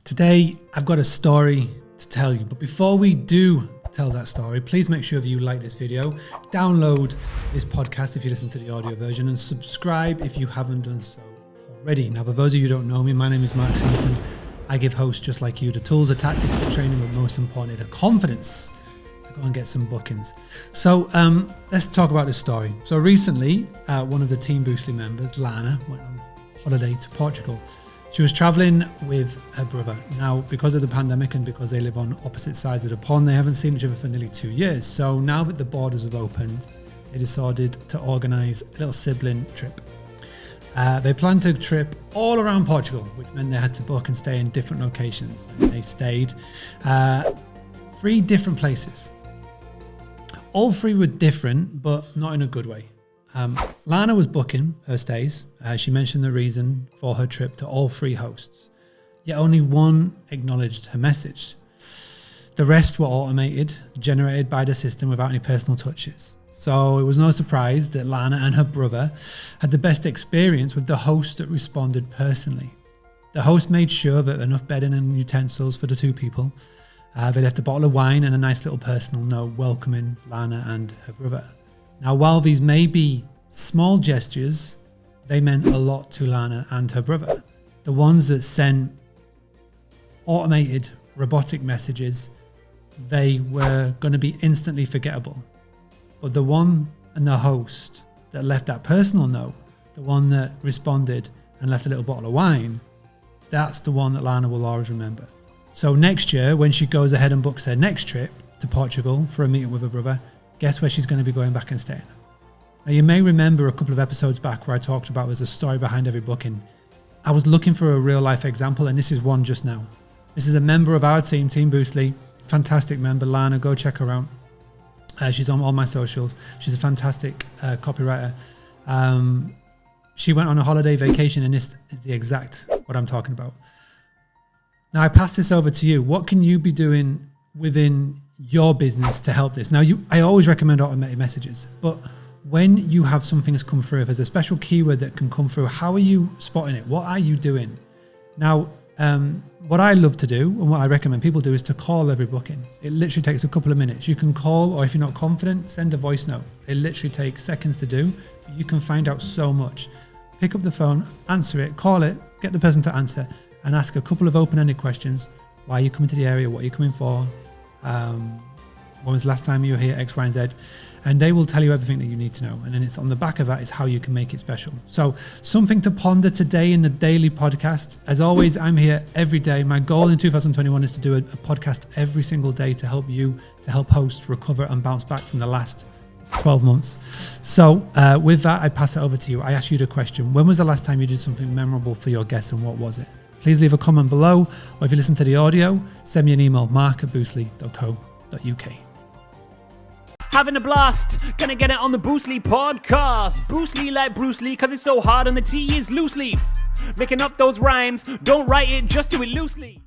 Today, I've got a story to tell you, but before we do tell that story, please make sure if you like this video, download this podcast if you listen to the audio version, and subscribe if you haven't done so already. Now, for those of you who don't know me, my name is Mark Simpson. I give hosts just like you the tools, the tactics, the training, but most importantly, the confidence to go and get some bookings. So let's talk about this story. So recently, one of the Team Boostly members, Lana, went on holiday to Portugal. She was traveling with her brother. Now, because of the pandemic and because they live on opposite sides of the pond, they haven't seen each other for nearly 2 years. So now that the borders have opened, they decided to organise a little sibling trip. They planned a trip all around Portugal, which meant they had to book and stay in different locations. And they stayed 3 different places. All 3 were different, but not in a good way. Lana was booking her stays. She mentioned the reason for her trip to all 3 hosts, yet only one acknowledged her message. The rest were automated, generated by the system without any personal touches. So it was no surprise that Lana and her brother had the best experience with the host that responded personally. The host made sure that enough bedding and utensils for the 2 people. They left a bottle of wine and a nice little personal note welcoming Lana and her brother. Now, while these may be small gestures, they meant a lot to Lana and her brother. The ones that sent automated robotic messages, they were going to be instantly forgettable. But the one and the host that left that personal note, the one that responded and left a little bottle of wine, that's the one that Lana will always remember. So next year, when she goes ahead and books her next trip to Portugal for a meeting with her brother, guess where she's going to be going back and staying? Now, you may remember a couple of episodes back where I talked about there's a story behind every booking. I was looking for a real life example, and this is one just now. This is a member of our team, Team Boostly, fantastic member, Lana. Go check her out. She's on all my socials. She's a fantastic copywriter. She went on a holiday vacation, and this is the exact what I'm talking about. Now, I pass this over to you. What can you be doing within your business to help this? Now, I always recommend automated messages, but when you have something that's come through, if there's a special keyword that can come through, how are you spotting it? What are you doing? Now, what I love to do and what I recommend people do is to call every booking. It literally takes a couple of minutes. You can call, or if you're not confident, send a voice note. It literally takes seconds to do. You can find out so much. Pick up the phone, answer it, call it, get the person to answer, and ask a couple of open-ended questions. Why are you coming to the area? What are you coming for? When was the last time you were here? X, Y, and Z. And they will tell you everything that you need to know. And then it's on the back of that is how you can make it special. So something to ponder today in the daily podcast. As always, I'm here every day. My goal in 2021 is to do a podcast every single day to help you, to help hosts recover and bounce back from the last 12 months. So with that, I pass it over to you. I ask you the question, when was the last time you did something memorable for your guests, and what was it? Please leave a comment below, or if you listen to the audio, send me an email, mark@boostly.co.uk. Having a blast, gonna get it on the Boostly podcast. Boostly like Bruce Lee, cause it's so hard and the T is loose leaf. Making up those rhymes, don't write it, just do it loosely.